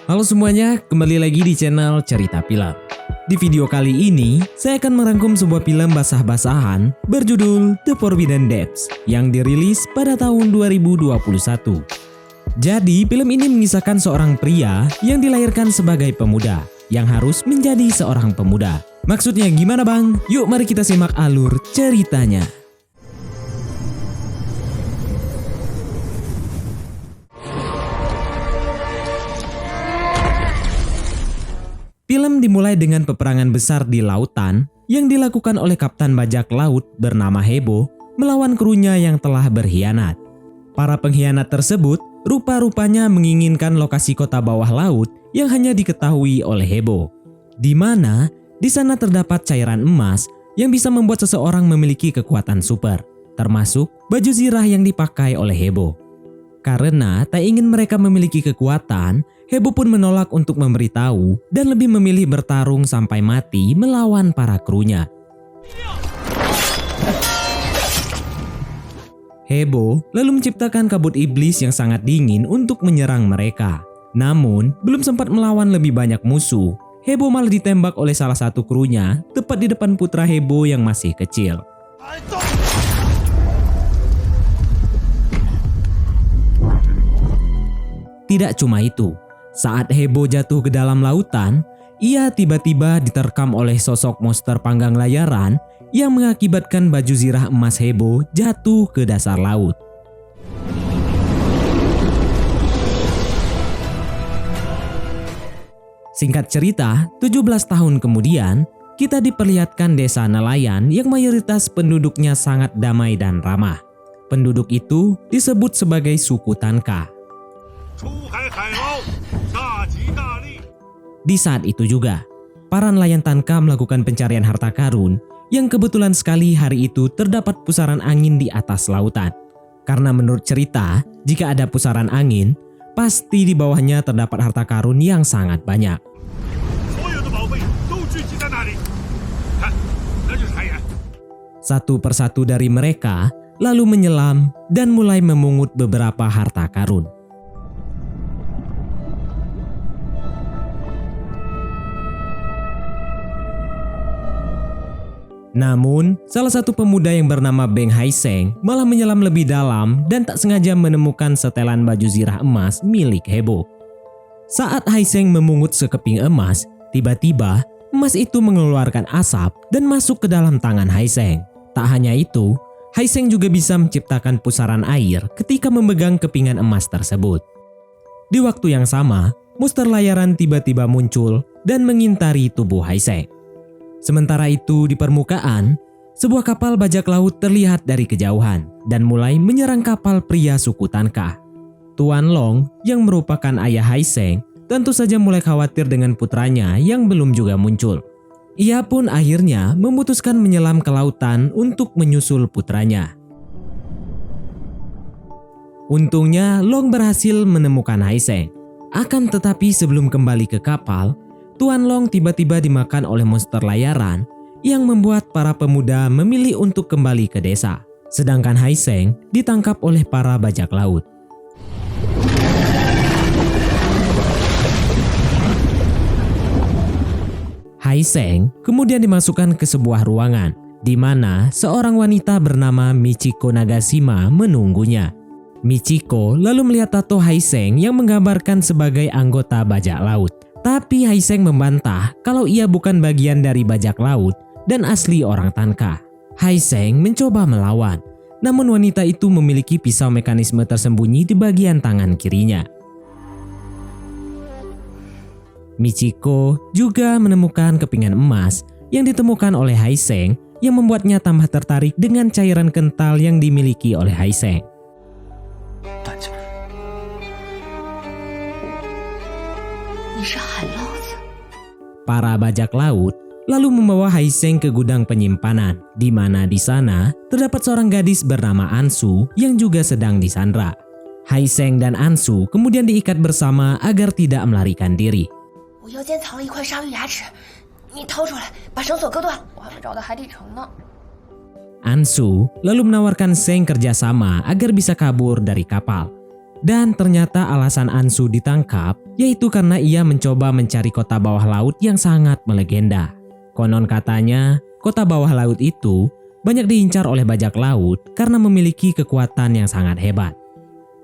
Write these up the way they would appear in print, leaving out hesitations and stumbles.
Halo semuanya, kembali lagi di channel Cerita Film. Di video kali ini, saya akan merangkum sebuah film basah-basahan berjudul The Forbidden Depths yang dirilis pada tahun 2021. Jadi, film ini mengisahkan seorang pria yang dilahirkan sebagai pemuda yang harus menjadi seorang pemuda. Maksudnya gimana bang? Yuk mari kita simak alur ceritanya. Film dimulai dengan peperangan besar di lautan yang dilakukan oleh kapten bajak laut bernama Hebo melawan krunya yang telah berkhianat. Para pengkhianat tersebut rupa-rupanya menginginkan lokasi kota bawah laut yang hanya diketahui oleh Hebo, di mana di sana terdapat cairan emas yang bisa membuat seseorang memiliki kekuatan super, termasuk baju zirah yang dipakai oleh Hebo. Karena tak ingin mereka memiliki kekuatan, Hebo pun menolak untuk memberitahu dan lebih memilih bertarung sampai mati melawan para krunya. Hebo lalu menciptakan kabut iblis yang sangat dingin untuk menyerang mereka. Namun, belum sempat melawan lebih banyak musuh, Hebo malah ditembak oleh salah satu krunya tepat di depan putra Hebo yang masih kecil. Tidak cuma itu, saat Hebo jatuh ke dalam lautan, ia tiba-tiba diterkam oleh sosok monster panggang layaran yang mengakibatkan baju zirah emas Hebo jatuh ke dasar laut. Singkat cerita, 17 tahun kemudian, kita diperlihatkan desa nelayan yang mayoritas penduduknya sangat damai dan ramah. Penduduk itu disebut sebagai suku Tanka. Di saat itu juga, para nelayan Tanka melakukan pencarian harta karun yang kebetulan sekali hari itu terdapat pusaran angin di atas lautan. Karena menurut cerita, jika ada pusaran angin, pasti di bawahnya terdapat harta karun yang sangat banyak. Satu persatu dari mereka lalu menyelam dan mulai memungut beberapa harta karun. Namun, salah satu pemuda yang bernama Beng Haiseng malah menyelam lebih dalam dan tak sengaja menemukan setelan baju zirah emas milik Hebo. Saat Haiseng memungut sekeping emas, tiba-tiba emas itu mengeluarkan asap dan masuk ke dalam tangan Haiseng. Tak hanya itu, Haiseng juga bisa menciptakan pusaran air ketika memegang kepingan emas tersebut. Di waktu yang sama, monster layaran tiba-tiba muncul dan mengintari tubuh Haiseng. Sementara itu di permukaan, sebuah kapal bajak laut terlihat dari kejauhan dan mulai menyerang kapal pria suku Tanka. Tuan Long yang merupakan ayah Haiseng tentu saja mulai khawatir dengan putranya yang belum juga muncul. Ia pun akhirnya memutuskan menyelam ke lautan untuk menyusul putranya. Untungnya Long berhasil menemukan Haiseng. Akan tetapi sebelum kembali ke kapal, Tuan Long tiba-tiba dimakan oleh monster layaran yang membuat para pemuda memilih untuk kembali ke desa. Sedangkan Haiseng ditangkap oleh para bajak laut. Haiseng kemudian dimasukkan ke sebuah ruangan di mana seorang wanita bernama Michiko Nagashima menunggunya. Michiko lalu melihat tato Haiseng yang menggambarkan sebagai anggota bajak laut. Tapi Haiseng membantah kalau ia bukan bagian dari bajak laut dan asli orang Tanka. Haiseng mencoba melawan, namun wanita itu memiliki pisau mekanisme tersembunyi di bagian tangan kirinya. Michiko juga menemukan kepingan emas yang ditemukan oleh Haiseng yang membuatnya tambah tertarik dengan cairan kental yang dimiliki oleh Haiseng. Para bajak laut lalu membawa Haiseng ke gudang penyimpanan, di mana di sana terdapat seorang gadis bernama Ansu yang juga sedang disandra. Haiseng dan Ansu kemudian diikat bersama agar tidak melarikan diri. Ansu lalu menawarkan Seng kerjasama agar bisa kabur dari kapal. Dan ternyata alasan Ansu ditangkap yaitu karena ia mencoba mencari kota bawah laut yang sangat melegenda. Konon katanya, kota bawah laut itu banyak diincar oleh bajak laut karena memiliki kekuatan yang sangat hebat.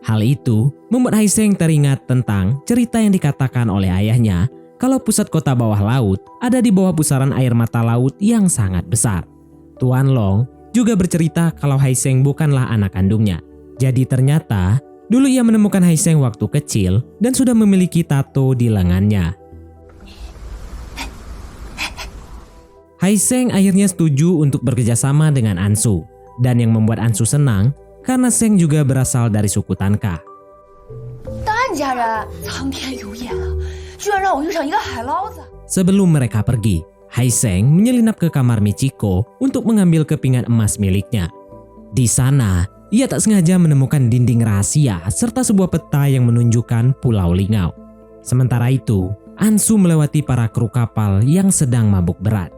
Hal itu membuat Haiseng teringat tentang cerita yang dikatakan oleh ayahnya kalau pusat kota bawah laut ada di bawah pusaran air mata laut yang sangat besar. Tuan Long juga bercerita kalau Haiseng bukanlah anak kandungnya. Jadi ternyata dulu ia menemukan Haiseng waktu kecil dan sudah memiliki tato di lengannya. Haiseng akhirnya setuju untuk bekerjasama dengan Ansu. Dan yang membuat Ansu senang karena Seng juga berasal dari suku Tanka. Sebelum mereka pergi, Haiseng menyelinap ke kamar Michiko untuk mengambil kepingan emas miliknya. Di sana, ia tak sengaja menemukan dinding rahasia serta sebuah peta yang menunjukkan Pulau Lingao. Sementara itu, Ansu melewati para kru kapal yang sedang mabuk berat.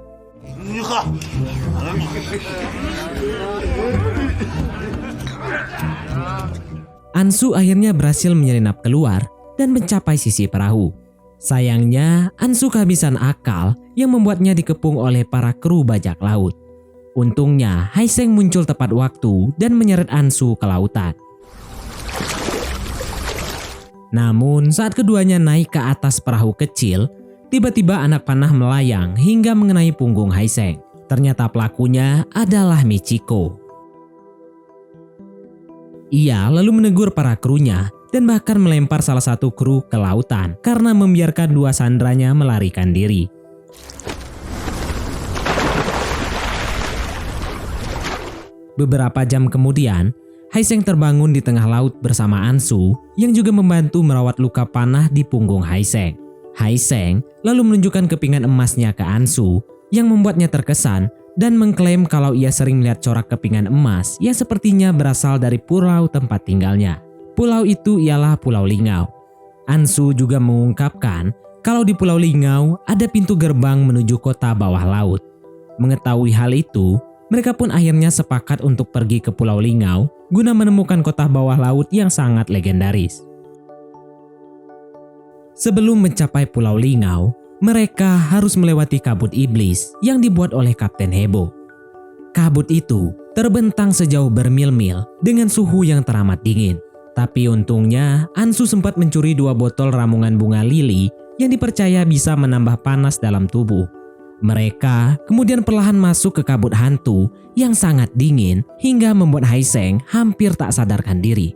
Ansu akhirnya berhasil menyelinap keluar dan mencapai sisi perahu. Sayangnya, Ansu kehabisan akal yang membuatnya dikepung oleh para kru bajak laut. Untungnya, Haiseng muncul tepat waktu dan menyeret Ansu ke lautan. Namun, saat keduanya naik ke atas perahu kecil, tiba-tiba anak panah melayang hingga mengenai punggung Haiseng. Ternyata pelakunya adalah Michiko. Ia lalu menegur para krunya dan bahkan melempar salah satu kru ke lautan karena membiarkan dua sandranya melarikan diri. Beberapa jam kemudian, Haiseng terbangun di tengah laut bersama Ansu yang juga membantu merawat luka panah di punggung Haiseng. Haiseng lalu menunjukkan kepingan emasnya ke Ansu yang membuatnya terkesan dan mengklaim kalau ia sering melihat corak kepingan emas yang sepertinya berasal dari pulau tempat tinggalnya. Pulau itu ialah Pulau Lingao. Ansu juga mengungkapkan kalau di Pulau Lingao ada pintu gerbang menuju kota bawah laut. Mengetahui hal itu, mereka pun akhirnya sepakat untuk pergi ke Pulau Lingao guna menemukan kota bawah laut yang sangat legendaris. Sebelum mencapai Pulau Lingao, mereka harus melewati kabut iblis yang dibuat oleh Kapten Hebo. Kabut itu terbentang sejauh bermil-mil dengan suhu yang teramat dingin. Tapi untungnya Ansu sempat mencuri 2 botol ramungan bunga lili yang dipercaya bisa menambah panas dalam tubuh. Mereka kemudian perlahan masuk ke kabut hantu yang sangat dingin hingga membuat Haiseng hampir tak sadarkan diri.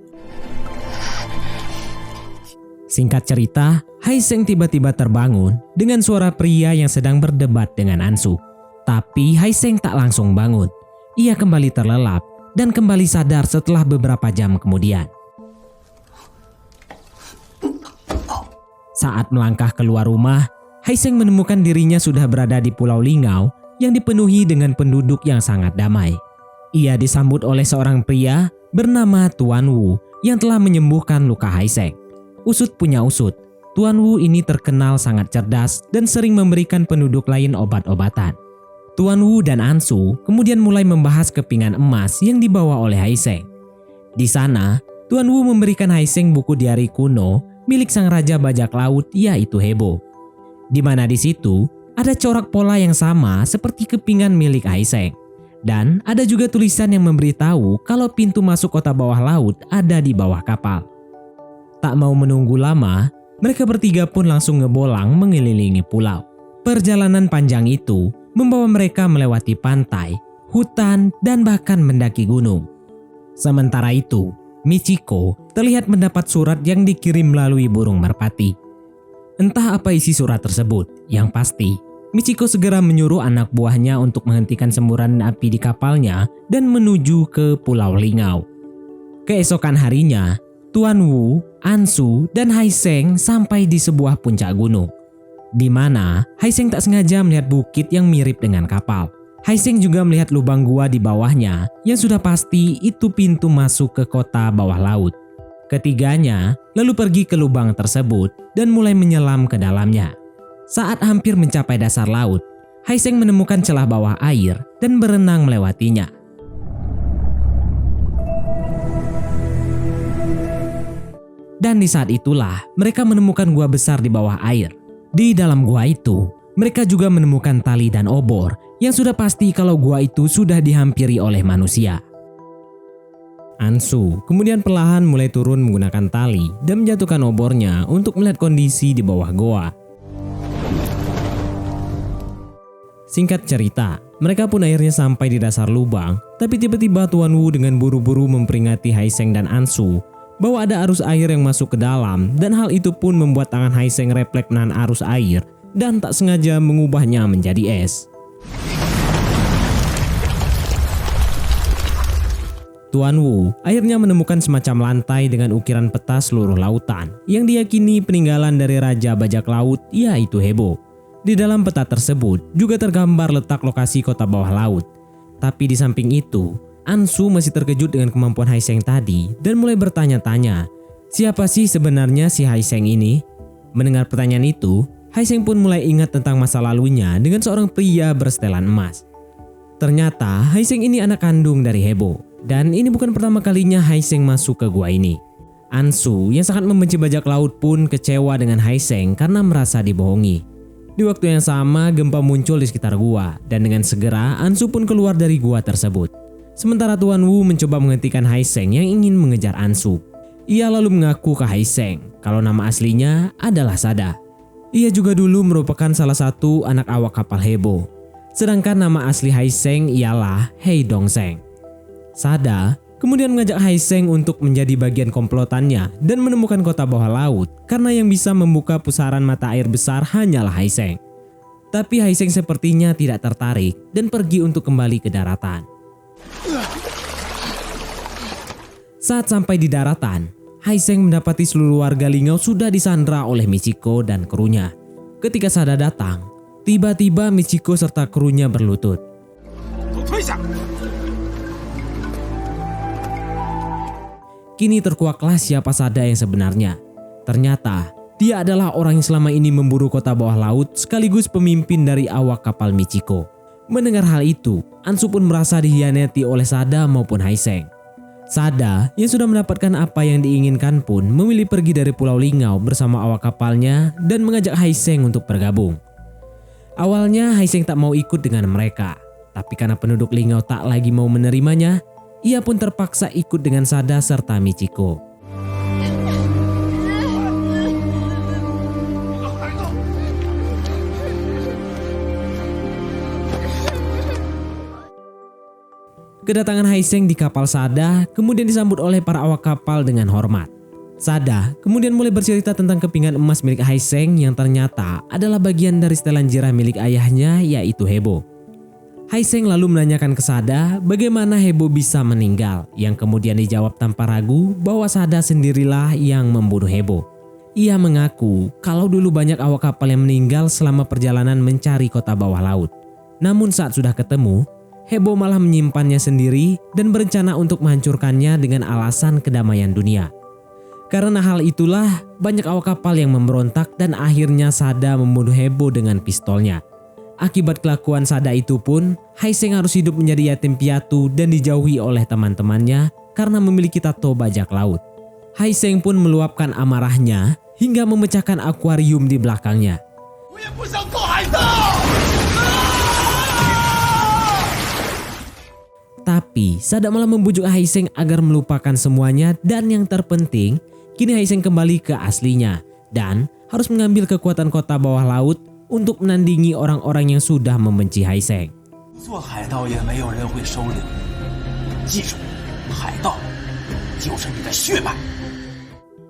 Singkat cerita, Haiseng tiba-tiba terbangun dengan suara pria yang sedang berdebat dengan Ansu. Tapi Haiseng tak langsung bangun. Ia kembali terlelap dan kembali sadar setelah beberapa jam kemudian. Saat melangkah keluar rumah, Haiseng menemukan dirinya sudah berada di Pulau Lingao yang dipenuhi dengan penduduk yang sangat damai. Ia disambut oleh seorang pria bernama Tuan Wu yang telah menyembuhkan luka Haiseng. Usut punya usut, Tuan Wu ini terkenal sangat cerdas dan sering memberikan penduduk lain obat-obatan. Tuan Wu dan Ansu kemudian mulai membahas kepingan emas yang dibawa oleh Haiseng. Di sana, Tuan Wu memberikan Haiseng buku diari kuno milik sang raja bajak laut yaitu Hebo. Di mana di situ ada corak pola yang sama seperti kepingan milik Haiseng. Dan ada juga tulisan yang memberitahu kalau pintu masuk kota bawah laut ada di bawah kapal. Tak mau menunggu lama, mereka bertiga pun langsung ngebolang mengelilingi pulau. Perjalanan panjang itu membawa mereka melewati pantai, hutan, dan bahkan mendaki gunung. Sementara itu, Michiko terlihat mendapat surat yang dikirim melalui burung merpati. Entah apa isi surat tersebut, yang pasti Michiko segera menyuruh anak buahnya untuk menghentikan semburan api di kapalnya dan menuju ke Pulau Lingao. Keesokan harinya, Tuan Wu, Ansu, dan Haiseng sampai di sebuah puncak gunung. Di mana Haiseng tak sengaja melihat bukit yang mirip dengan kapal. Haiseng juga melihat lubang gua di bawahnya yang sudah pasti itu pintu masuk ke kota bawah laut. Ketiganya lalu pergi ke lubang tersebut dan mulai menyelam ke dalamnya. Saat hampir mencapai dasar laut, Haiseng menemukan celah bawah air dan berenang melewatinya. Dan di saat itulah mereka menemukan gua besar di bawah air. Di dalam gua itu, mereka juga menemukan tali dan obor yang sudah pasti kalau gua itu sudah dihampiri oleh manusia. Ansu kemudian perlahan mulai turun menggunakan tali dan menjatuhkan obornya untuk melihat kondisi di bawah goa. Singkat cerita, mereka pun akhirnya sampai di dasar lubang, tapi tiba-tiba Tuan Wu dengan buru-buru memperingati Haiseng dan Ansu bahwa ada arus air yang masuk ke dalam, dan hal itu pun membuat tangan Haiseng refleks menahan arus air dan tak sengaja mengubahnya menjadi es. Tuan Wu akhirnya menemukan semacam lantai dengan ukiran peta seluruh lautan yang diyakini peninggalan dari Raja Bajak Laut, yaitu Hebo. Di dalam peta tersebut juga tergambar letak lokasi kota bawah laut. Tapi di samping itu, Ansu masih terkejut dengan kemampuan Haiseng tadi dan mulai bertanya-tanya, siapa sih sebenarnya si Haiseng ini? Mendengar pertanyaan itu, Haiseng pun mulai ingat tentang masa lalunya dengan seorang pria bersetelan emas. Ternyata Haiseng ini anak kandung dari Hebo. Dan ini bukan pertama kalinya Haiseng masuk ke gua ini. Ansu yang sangat membenci bajak laut pun kecewa dengan Haiseng karena merasa dibohongi. Di waktu yang sama gempa muncul di sekitar gua dan dengan segera Ansu pun keluar dari gua tersebut. Sementara Tuan Wu mencoba menghentikan Haiseng yang ingin mengejar Ansu. Ia lalu mengaku ke Haiseng kalau nama aslinya adalah Sada. Ia juga dulu merupakan salah satu anak awak kapal Hebo. Sedangkan nama asli Haiseng ialah Hei Dongseng. Sada kemudian mengajak Haiseng untuk menjadi bagian komplotannya dan menemukan kota bawah laut karena yang bisa membuka pusaran mata air besar hanyalah Haiseng. Tapi Haiseng sepertinya tidak tertarik dan pergi untuk kembali ke daratan. Saat sampai di daratan, Haiseng mendapati seluruh warga Lingao sudah disandra oleh Michiko dan krunya. Ketika Sada datang, tiba-tiba Michiko serta krunya berlutut. Kini terkuaklah siapa Sada yang sebenarnya. Ternyata dia adalah orang yang selama ini memburu kota bawah laut sekaligus pemimpin dari awak kapal Michiko. Mendengar hal itu, Ansu pun merasa dihianati oleh Sada maupun Haiseng. Sada yang sudah mendapatkan apa yang diinginkan pun memilih pergi dari Pulau Lingao bersama awak kapalnya dan mengajak Haiseng untuk bergabung. Awalnya Haiseng tak mau ikut dengan mereka, tapi karena penduduk Lingao tak lagi mau menerimanya, ia pun terpaksa ikut dengan Sada serta Michiko. Kedatangan Haiseng di kapal Sada kemudian disambut oleh para awak kapal dengan hormat. Sada kemudian mulai bercerita tentang kepingan emas milik Haiseng yang ternyata adalah bagian dari setelan jirah milik ayahnya, yaitu Hebo. Haiseng lalu menanyakan ke Sada bagaimana Hebo bisa meninggal, yang kemudian dijawab tanpa ragu bahwa Sada sendirilah yang membunuh Hebo. Ia mengaku kalau dulu banyak awak kapal yang meninggal selama perjalanan mencari kota bawah laut. Namun saat sudah ketemu, Hebo malah menyimpannya sendiri dan berencana untuk menghancurkannya dengan alasan kedamaian dunia. Karena hal itulah banyak awak kapal yang memberontak dan akhirnya Sada membunuh Hebo dengan pistolnya. Akibat kelakuan Sada itu pun, Haiseng harus hidup menjadi yatim piatu dan dijauhi oleh teman-temannya karena memiliki tato bajak laut. Haiseng pun meluapkan amarahnya hingga memecahkan akuarium di belakangnya. Tapi Sada malah membujuk Haiseng agar melupakan semuanya dan yang terpenting, kini Haiseng kembali ke aslinya dan harus mengambil kekuatan kota bawah laut untuk menandingi orang-orang yang sudah membenci Haiseng.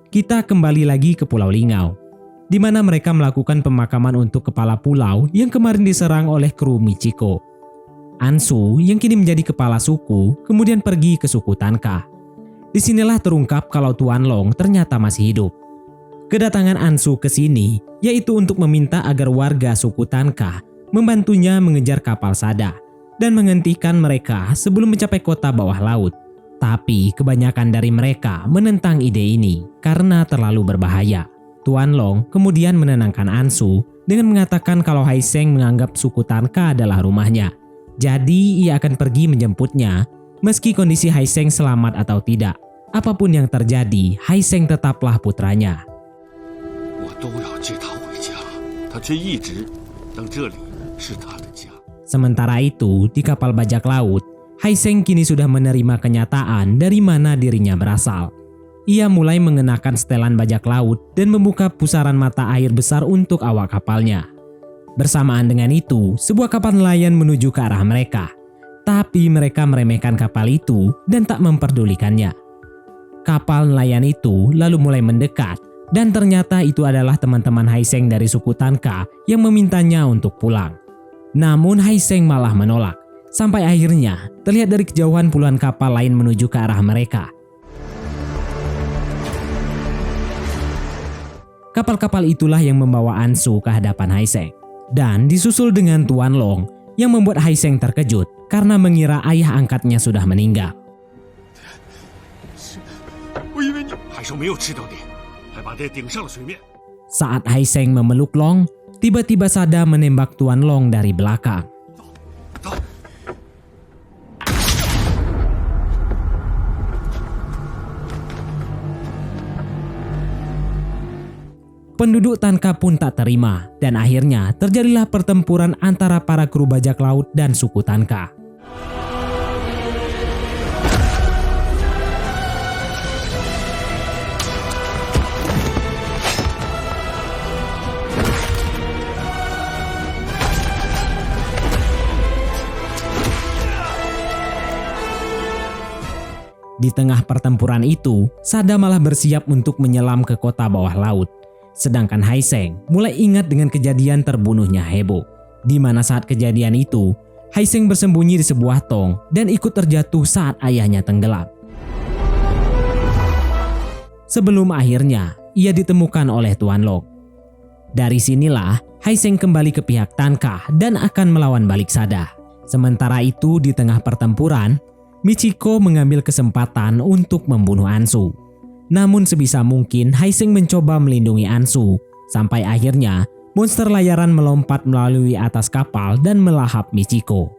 Kita kembali lagi ke Pulau Lingao, di mana mereka melakukan pemakaman untuk kepala pulau yang kemarin diserang oleh kru Michiko. Ansu yang kini menjadi kepala suku kemudian pergi ke suku Tanka. Disinilah terungkap kalau Tuan Long ternyata masih hidup. Kedatangan Ansu ke sini yaitu untuk meminta agar warga suku Tanka membantunya mengejar kapal Sada dan menghentikan mereka sebelum mencapai kota bawah laut. Tapi kebanyakan dari mereka menentang ide ini karena terlalu berbahaya. Tuan Long kemudian menenangkan Ansu dengan mengatakan kalau Haiseng menganggap suku Tanka adalah rumahnya. Jadi ia akan pergi menjemputnya meski kondisi Haiseng selamat atau tidak. apapun yang terjadi, Hai Seng tetaplah putranya. 我都要接他回家，他却一直当这里是他的家。 Sementara itu, di kapal bajak laut, Hai Seng kini sudah menerima kenyataan dari mana dirinya berasal. Ia mulai mengenakan setelan bajak laut dan membuka pusaran mata air besar untuk awak kapalnya. Bersamaan dengan itu, sebuah kapal nelayan menuju ke arah mereka. Tapi mereka meremehkan kapal itu dan tak memperdulikannya. Kapal nelayan itu lalu mulai mendekat dan ternyata itu adalah teman-teman Hai Seng dari suku Tanka yang memintanya untuk pulang. Namun Hai Seng malah menolak. Sampai akhirnya terlihat dari kejauhan puluhan kapal lain menuju ke arah mereka. Kapal-kapal itulah yang membawa Ansu ke hadapan Hai Seng. Dan disusul dengan Tuan Long yang membuat Hai Seng terkejut karena mengira ayah angkatnya sudah meninggal. 我以为你海兽没有吃到你，还把爹顶上了水面。 Saat Hai Seng memeluk Long, tiba-tiba Sada menembak Tuan Long dari belakang. 走。 Penduduk Tanka pun tak terima dan akhirnya terjadilah pertempuran antara para kru bajak laut dan suku Tanka. Di tengah pertempuran itu, Sada malah bersiap untuk menyelam ke kota bawah laut. Sedangkan Hai Seng mulai ingat dengan kejadian terbunuhnya Hebo, di mana saat kejadian itu, Hai Seng bersembunyi di sebuah tong dan ikut terjatuh saat ayahnya tenggelam. Sebelum akhirnya ia ditemukan oleh Tuan Long. Dari sinilah Hai Seng kembali ke pihak Tanka dan akan melawan balik Sada. Sementara itu di tengah pertempuran, Michiko mengambil kesempatan untuk membunuh Ansu. Namun sebisa mungkin Hai Seng mencoba melindungi Ansu, sampai akhirnya monster layaran melompat melalui atas kapal dan melahap Michiko.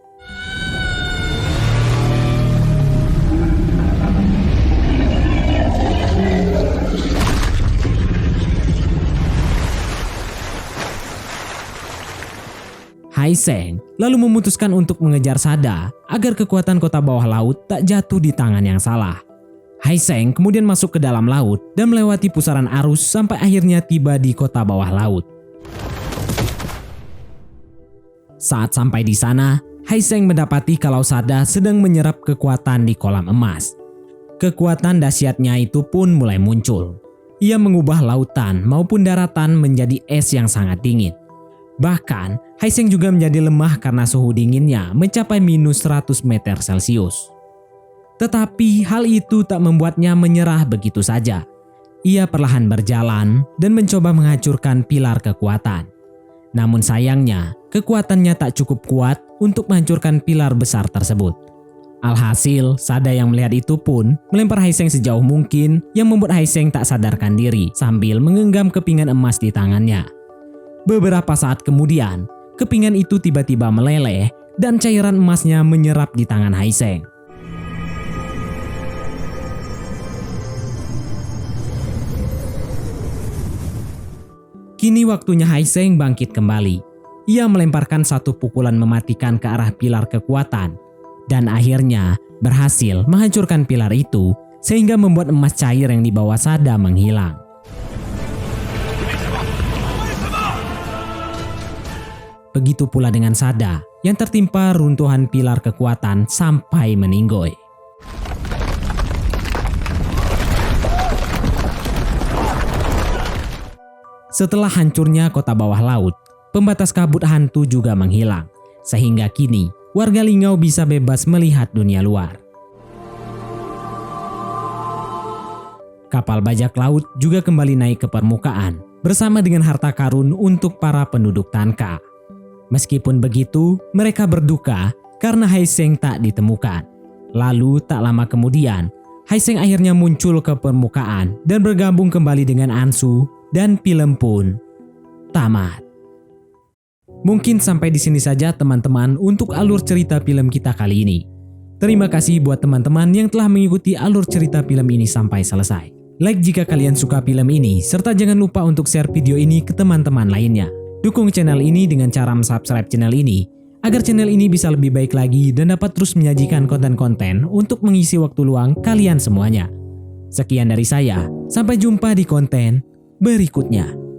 Hai Seng lalu memutuskan untuk mengejar Sada agar kekuatan kota bawah laut tak jatuh di tangan yang salah. Hai Seng kemudian masuk ke dalam laut dan melewati pusaran arus sampai akhirnya tiba di kota bawah laut. Saat sampai di sana, Hai Seng mendapati kalau Sada sedang menyerap kekuatan di kolam emas. Kekuatan dahsyatnya itu pun mulai muncul. Ia mengubah lautan maupun daratan menjadi es yang sangat dingin. Bahkan, Hai Seng juga menjadi lemah karena suhu dinginnya mencapai minus 100 meter Celcius. Tetapi hal itu tak membuatnya menyerah begitu saja. Ia perlahan berjalan dan mencoba menghancurkan pilar kekuatan. Namun sayangnya, kekuatannya tak cukup kuat untuk menghancurkan pilar besar tersebut. Alhasil, Sada yang melihat itu pun melempar Hai Seng sejauh mungkin yang membuat Hai Seng tak sadarkan diri sambil menggenggam kepingan emas di tangannya. Beberapa saat kemudian, kepingan itu tiba-tiba meleleh dan cairan emasnya menyerap di tangan Hai Seng. Kini waktunya Hai Seng bangkit kembali. Ia melemparkan satu pukulan mematikan ke arah pilar kekuatan dan akhirnya berhasil menghancurkan pilar itu sehingga membuat emas cair yang dibawa Sada menghilang. Begitu pula dengan Sada yang tertimpa runtuhan pilar kekuatan sampai meninggoy. Setelah hancurnya kota bawah laut, pembatas kabut hantu juga menghilang, sehingga kini warga Lingau bisa bebas melihat dunia luar. Kapal bajak laut juga kembali naik ke permukaan bersama dengan harta karun untuk para penduduk Tanka. Meskipun begitu, mereka berduka karena Hai Seng tak ditemukan. Lalu tak lama kemudian, Hai Seng akhirnya muncul ke permukaan dan bergabung kembali dengan Ansu. Dan film pun tamat. Mungkin sampai di sini saja teman-teman untuk alur cerita film kita kali ini. Terima kasih buat teman-teman yang telah mengikuti alur cerita film ini sampai selesai. Like jika kalian suka film ini, serta jangan lupa untuk share video ini ke teman-teman lainnya. Dukung channel ini dengan cara subscribe channel ini, agar channel ini bisa lebih baik lagi dan dapat terus menyajikan konten-konten untuk mengisi waktu luang kalian semuanya. Sekian dari saya, sampai jumpa di konten berikutnya.